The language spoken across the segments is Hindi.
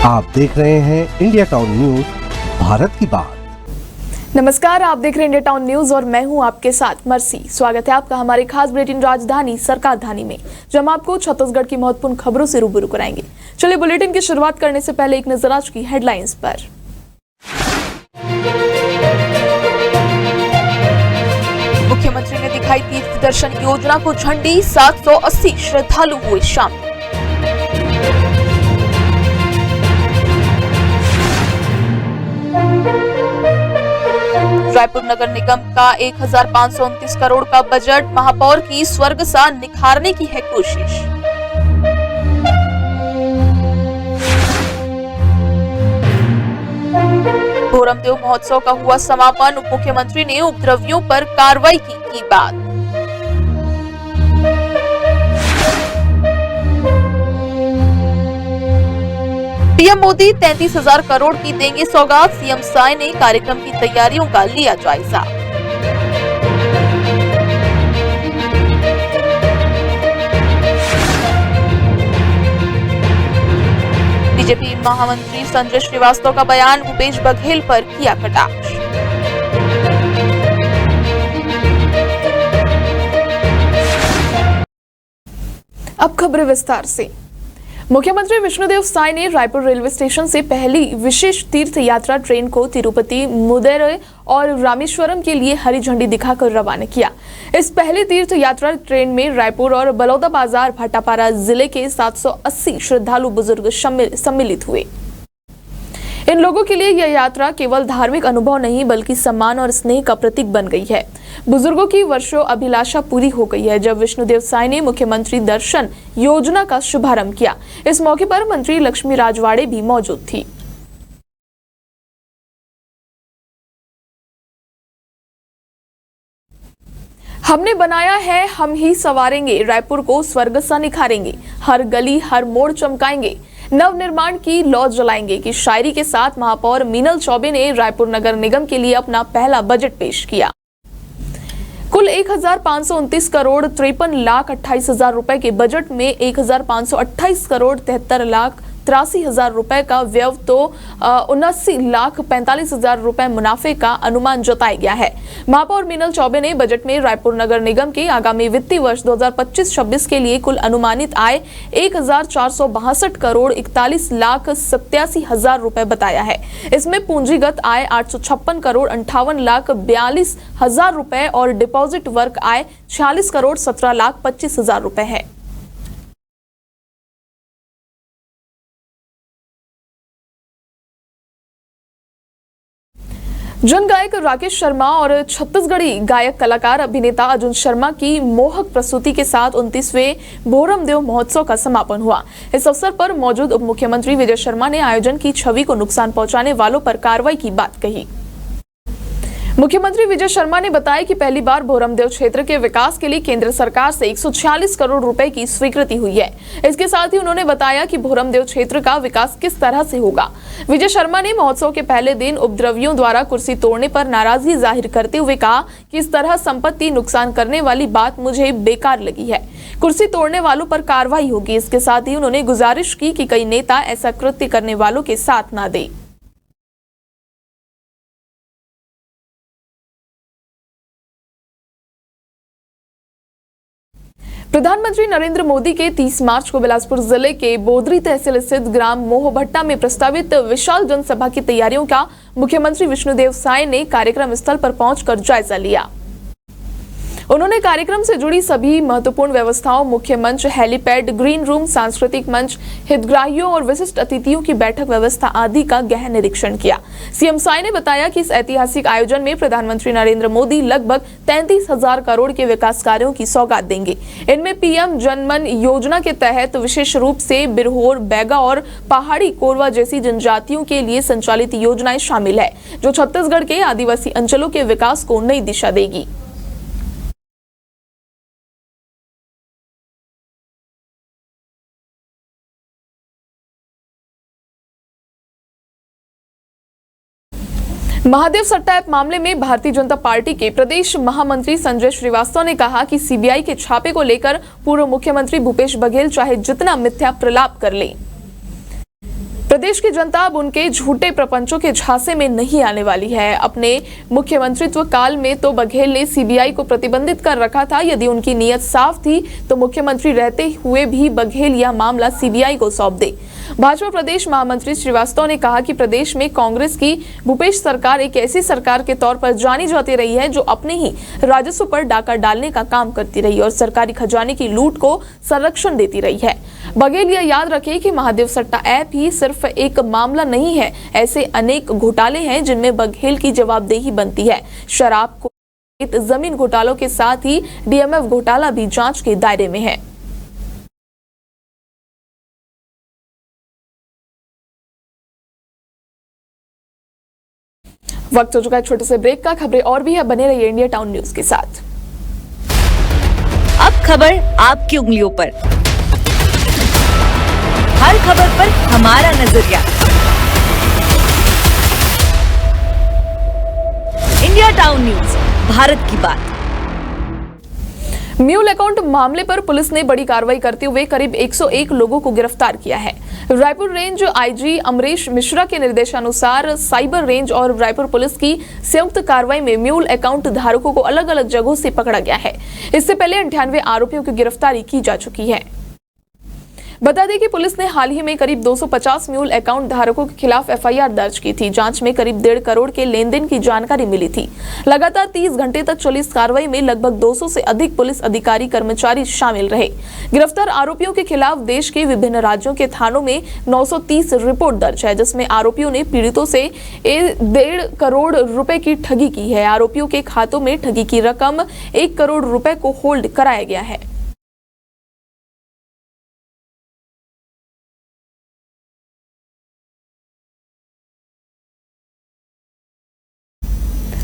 आप देख रहे हैं इंडिया टाउन न्यूज, भारत की बात। नमस्कार, आप देख रहे हैं इंडिया टाउन न्यूज और मैं हूं आपके साथ मर्सी। स्वागत है आपका हमारे खास बुलेटिन राजधानी सरकारधानी में, जहां हम आपको छत्तीसगढ़ की महत्वपूर्ण खबरों से रूबरू कराएंगे। चलिए बुलेटिन की शुरुआत करने से पहले एक नजर आज की हेडलाइंस पर। मुख्यमंत्री ने दिखाई तीर्थ दर्शन योजना को झंडी, 780 श्रद्धालु हुए शामिल। रायपुर नगर निगम का 1529 करोड़ का बजट, महापौर की स्वर्ग सा निखारने की है कोशिश। भोरमदेव महोत्सव का हुआ समापन, उप मुख्यमंत्री ने उपद्रवियों पर कार्रवाई की बात। पीएम मोदी 33,000 करोड़ की देंगे सौगात, सीएम साय ने कार्यक्रम की तैयारियों का लिया जायजा। बीजेपी महामंत्री संजय श्रीवास्तव का बयान, भूपेश बघेल पर किया कटाक्ष। अब खबरें विस्तार से। मुख्यमंत्री विष्णुदेव साय ने रायपुर रेलवे स्टेशन से पहली विशेष तीर्थ यात्रा ट्रेन को तिरुपति, मुदेरै और रामेश्वरम के लिए हरी झंडी दिखाकर रवाना किया। इस पहली तीर्थ यात्रा ट्रेन में रायपुर और बलौदाबाजार भाटापारा जिले के 780 श्रद्धालु बुजुर्ग सम्मिलित हुए। इन लोगों के लिए यह यात्रा केवल धार्मिक अनुभव नहीं बल्कि सम्मान और स्नेह का प्रतीक बन गई है। बुजुर्गों की वर्षों अभिलाषा पूरी हो गई है जब विष्णुदेव साय ने मुख्यमंत्री दर्शन योजना का शुभारंभ किया। इस मौके पर मंत्री लक्ष्मी राजवाड़े भी मौजूद थी। हमने बनाया है, हम ही संवारेंगे, रायपुर को स्वर्ग सा निखारेंगे, हर गली हर मोड़ चमकाएंगे, नव निर्माण की लौ जलाएंगे की शायरी के साथ महापौर मीनल चौबे ने रायपुर नगर निगम के लिए अपना पहला बजट पेश किया। कुल 1529 करोड़ 53,28,000 रुपए के बजट में 1528 करोड़ 73,83,000 रुपए का व्यय तो 79,45,000 रुपए मुनाफे का अनुमान जताया गया है। महापौर मीनल चौबे ने बजट में रायपुर नगर निगम के आगामी वित्तीय वर्ष 2025-26 के लिए कुल अनुमानित आय 1,462 करोड़ 41,87,000 रुपए बताया है। इसमें पूंजीगत आय 856 करोड़ 58,42,000 रुपए और डिपॉजिट वर्क आय 46 करोड़ 17,25,000 रुपए है। जन गायक राकेश शर्मा और छत्तीसगढ़ी गायक कलाकार अभिनेता अर्जुन शर्मा की मोहक प्रस्तुति के साथ 29वें भोरमदेव महोत्सव का समापन हुआ। इस अवसर पर मौजूद उप मुख्यमंत्री विजय शर्मा ने आयोजन की छवि को नुकसान पहुंचाने वालों पर कार्रवाई की बात कही। मुख्यमंत्री विजय शर्मा ने बताया कि पहली बार भोरमदेव क्षेत्र के विकास के लिए केंद्र सरकार से 146 करोड़ रुपए की स्वीकृति हुई है। इसके साथ ही उन्होंने बताया कि भोरमदेव क्षेत्र का विकास किस तरह से होगा। विजय शर्मा ने महोत्सव के पहले दिन उपद्रवियों द्वारा कुर्सी तोड़ने पर नाराजगी जाहिर करते हुए कहा कि इस तरह संपत्ति नुकसान करने वाली बात मुझे बेकार लगी है। कुर्सी तोड़ने वालों पर कार्रवाई होगी। इसके साथ ही उन्होंने गुजारिश की कि कई नेता ऐसा कृत्य करने वालों के साथ न दें। प्रधानमंत्री नरेंद्र मोदी के 30 मार्च को बिलासपुर जिले के बोदरी तहसील स्थित ग्राम मोहभट्टा में प्रस्तावित विशाल जनसभा की तैयारियों का मुख्यमंत्री विष्णुदेव साय ने कार्यक्रम स्थल पर पहुंचकर जायजा लिया। उन्होंने कार्यक्रम से जुड़ी सभी महत्वपूर्ण व्यवस्थाओं, मुख्य मंच, हेलीपैड, ग्रीन रूम, सांस्कृतिक मंच, हितग्राहियों और विशिष्ट अतिथियों की बैठक व्यवस्था आदि का गहन निरीक्षण किया। सीएम साय ने बताया कि इस ऐतिहासिक आयोजन में प्रधानमंत्री नरेंद्र मोदी लगभग 33,000 करोड़ के विकास कार्यों की सौगात देंगे। इनमें पीएम जनमन योजना के तहत विशेष रूप से बिरहोर, बैगा और पहाड़ी कोरवा जैसी जनजातियों के लिए संचालित योजनाएं शामिल है, जो छत्तीसगढ़ के आदिवासी अंचलों के विकास को नई दिशा देगी। महादेव सट्टा ऐप मामले में भारतीय जनता पार्टी के प्रदेश महामंत्री संजय श्रीवास्तव ने कहा कि सीबीआई के छापे को लेकर पूर्व मुख्यमंत्री भूपेश बघेल चाहे जितना मिथ्या प्रलाप कर ले, प्रदेश की जनता अब उनके झूठे प्रपंचों के झांसे में नहीं आने वाली है। अपने मुख्यमंत्रित्व काल में तो बघेल ने सीबीआई को प्रतिबंधित कर रखा था। यदि उनकी नीयत साफ थी तो मुख्यमंत्री रहते हुए भी बघेल यह मामला सीबीआई को सौंप दे। भाजपा प्रदेश महामंत्री श्रीवास्तव ने कहा कि प्रदेश में कांग्रेस की भूपेश सरकार एक ऐसी सरकार के तौर पर जानी जाती रही है जो अपने ही राजस्व पर डाका डालने का काम करती रही और सरकारी खजाने की लूट को संरक्षण देती रही है। बघेल यह याद रखे कि महादेव सट्टा ऐप ही सिर्फ एक मामला नहीं है, ऐसे अनेक घोटाले हैं जिनमें बघेल की जवाबदेही बनती है। शराब को जमीन घोटालों के साथ ही डीएमएफ घोटाला भी जांच के दायरे में है। वक्त हो चुका है छोटे से ब्रेक का। खबरें और भी है, बने रहिए इंडिया टाउन न्यूज के साथ। अब खबर आपकी उंगलियों पर, हर खबर पर हमारा नजरिया। इंडिया टाउन न्यूज, भारत की बात। म्यूल अकाउंट मामले पर पुलिस ने बड़ी कार्रवाई करते हुए करीब 101 लोगों को गिरफ्तार किया है। रायपुर रेंज आईजी अमरीश मिश्रा के निर्देशानुसार साइबर रेंज और रायपुर पुलिस की संयुक्त कार्रवाई में म्यूल अकाउंट धारकों को अलग अलग जगहों से पकड़ा गया है। इससे पहले 98 आरोपियों की गिरफ्तारी की जा चुकी है। बता दें कि पुलिस ने हाल ही में करीब 250 म्यूल अकाउंट धारकों के खिलाफ एफआईआर दर्ज की थी। जांच में करीब 1.5 करोड़ के लेन देन की जानकारी मिली थी। लगातार 30 घंटे तक चली इस कार्रवाई में लगभग 200 से अधिक पुलिस अधिकारी कर्मचारी शामिल रहे। गिरफ्तार आरोपियों के खिलाफ देश के विभिन्न राज्यों के थानों में 930 रिपोर्ट दर्ज है, जिसमें आरोपियों ने पीड़ितों से 1.5 करोड़ रुपए की ठगी की है। आरोपियों के खातों में ठगी की रकम 1 करोड़ रुपए को होल्ड कराया गया है।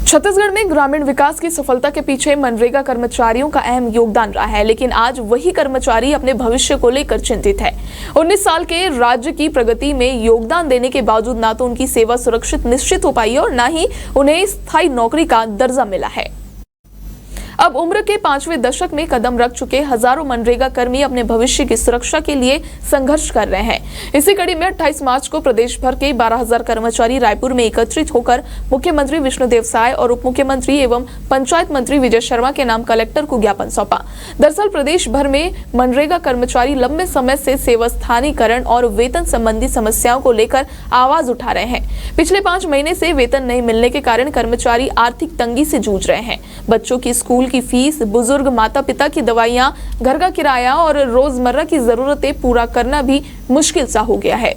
छत्तीसगढ़ में ग्रामीण विकास की सफलता के पीछे मनरेगा कर्मचारियों का अहम योगदान रहा है, लेकिन आज वही कर्मचारी अपने भविष्य को लेकर चिंतित है। 19 साल के राज्य की प्रगति में योगदान देने के बावजूद ना तो उनकी सेवा सुरक्षित निश्चित हो पाई और ना ही उन्हें स्थायी नौकरी का दर्जा मिला है। अब उम्र के 5वें दशक में कदम रख चुके हजारों मनरेगा कर्मी अपने भविष्य की सुरक्षा के लिए संघर्ष कर रहे हैं। इसी कड़ी में 28 मार्च को प्रदेश भर के 12,000 कर्मचारी रायपुर में एकत्रित होकर मुख्यमंत्री विष्णुदेव साय और उप मुख्यमंत्री एवं पंचायत मंत्री विजय शर्मा के नाम कलेक्टर को ज्ञापन सौंपा। दरअसल प्रदेश भर में मनरेगा कर्मचारी लंबे समय से सेवा स्थानीकरण और वेतन संबंधी समस्याओं को लेकर आवाज उठा रहे हैं। पिछले 5 महीने से वेतन नहीं मिलने के कारण कर्मचारी आर्थिक तंगी से जूझ रहे हैं। बच्चों की स्कूल की फीस, बुजुर्ग माता पिता की दवाइयां, घर का किराया और रोजमर्रा की जरूरतें पूरा करना भी मुश्किल सा हो गया है।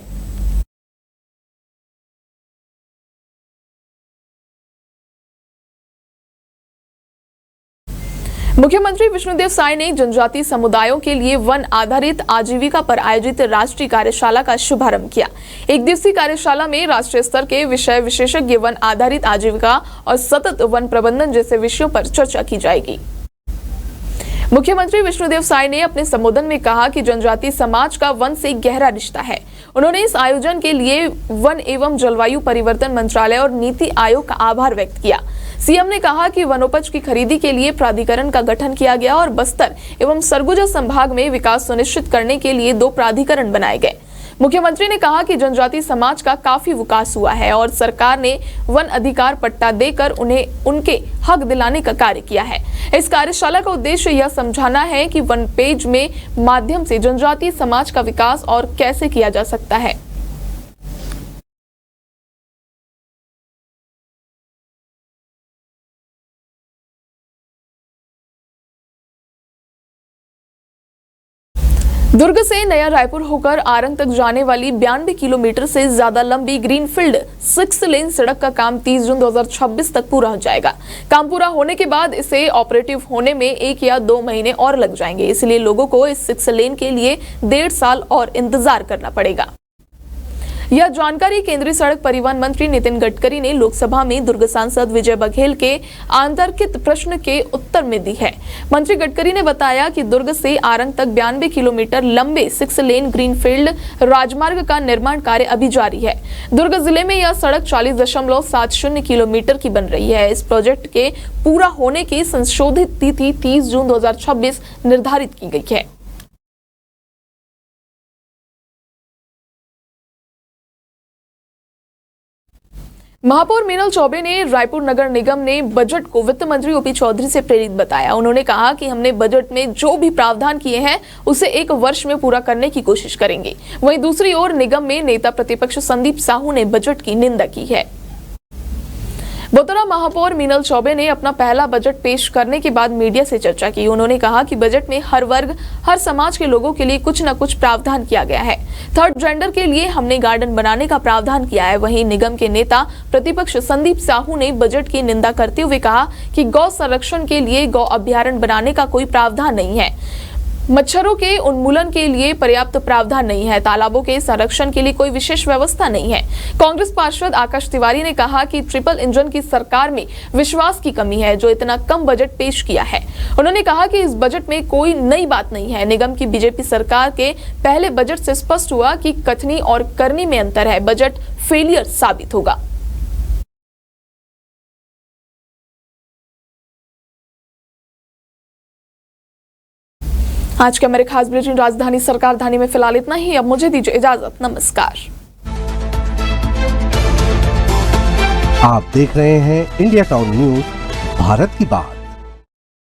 मुख्यमंत्री विष्णुदेव साय ने जनजातीय समुदायों के लिए वन आधारित आजीविका पर आयोजित राष्ट्रीय कार्यशाला का शुभारंभ किया। 1 दिवसीय कार्यशाला में राष्ट्रीय स्तर के विषय विशेषज्ञ वन आधारित आजीविका और सतत वन प्रबंधन जैसे विषयों पर चर्चा की जाएगी। मुख्यमंत्री विष्णुदेव साय ने अपने संबोधन में कहा कि जनजातीय समाज का वन से गहरा रिश्ता है। उन्होंने इस आयोजन के लिए वन एवं जलवायु परिवर्तन मंत्रालय और नीति आयोग का आभार व्यक्त किया। सीएम ने कहा कि वनोपज की खरीदी के लिए प्राधिकरण का गठन किया गया और बस्तर एवं सरगुजा संभाग में विकास सुनिश्चित करने के लिए 2 प्राधिकरण बनाए गए। मुख्यमंत्री ने कहा कि जनजातीय समाज का काफी विकास हुआ है और सरकार ने वन अधिकार पट्टा देकर उन्हें उनके हक दिलाने का कार्य किया है। इस कार्यशाला का उद्देश्य यह समझाना है कि वन पेज में माध्यम से जनजातीय समाज का विकास और कैसे किया जा सकता है। दुर्ग से नया रायपुर होकर आरंग तक जाने वाली 92 किलोमीटर से ज्यादा लंबी ग्रीनफील्ड 6 लेन सड़क का काम 30 जून 2026 तक पूरा हो जाएगा। काम पूरा होने के बाद इसे ऑपरेटिव होने में 1 या 2 महीने और लग जाएंगे, इसलिए लोगों को इस 6 लेन के लिए 1.5 साल और इंतजार करना पड़ेगा। यह जानकारी केंद्रीय सड़क परिवहन मंत्री नितिन गडकरी ने लोकसभा में दुर्ग सांसद विजय बघेल के आंतरिक प्रश्न के उत्तर में दी है। मंत्री गडकरी ने बताया कि दुर्ग से आरंग तक 92 किलोमीटर लंबे 6 लेन ग्रीनफील्ड राजमार्ग का निर्माण कार्य अभी जारी है। दुर्ग जिले में यह सड़क 40.70 किलोमीटर की बन रही है। इस प्रोजेक्ट के पूरा होने की संशोधित तिथि 30 जून 2026 निर्धारित की गई है। महापौर मीनल चौबे ने रायपुर नगर निगम ने बजट को वित्त मंत्री ओपी चौधरी से प्रेरित बताया। उन्होंने कहा कि हमने बजट में जो भी प्रावधान किए हैं उसे 1 वर्ष में पूरा करने की कोशिश करेंगे। वहीं दूसरी ओर निगम में नेता प्रतिपक्ष संदीप साहू ने बजट की निंदा की है। बोतरा महापौर मीनल चौबे ने अपना पहला बजट पेश करने के बाद मीडिया से चर्चा की। उन्होंने कहा कि बजट में हर वर्ग, हर समाज के लोगों के लिए कुछ न कुछ प्रावधान किया गया है। थर्ड जेंडर के लिए हमने गार्डन बनाने का प्रावधान किया है। वहीं निगम के नेता प्रतिपक्ष संदीप साहू ने बजट की निंदा करते हुए कहा कि गौ संरक्षण के लिए गौ अभ्यारण्य बनाने का कोई प्रावधान नहीं है। मच्छरों के उन्मूलन के लिए पर्याप्त प्रावधान नहीं है। तालाबों के संरक्षण के लिए कोई विशेष व्यवस्था नहीं है। कांग्रेस पार्षद आकाश तिवारी ने कहा कि ट्रिपल इंजन की सरकार में विश्वास की कमी है जो इतना कम बजट पेश किया है। उन्होंने कहा कि इस बजट में कोई नई बात नहीं है। निगम की बीजेपी सरकार के पहले बजट से स्पष्ट हुआ कि कथनी और करनी में अंतर है। बजट फेलियर साबित होगा। आज के हमारे खास बुलेटिन राजधानी सरकार धानी में फिलहाल इतना ही। अब मुझे दीजिए इजाजत। नमस्कार। आप देख रहे हैं इंडिया टाउन न्यूज, भारत की बात।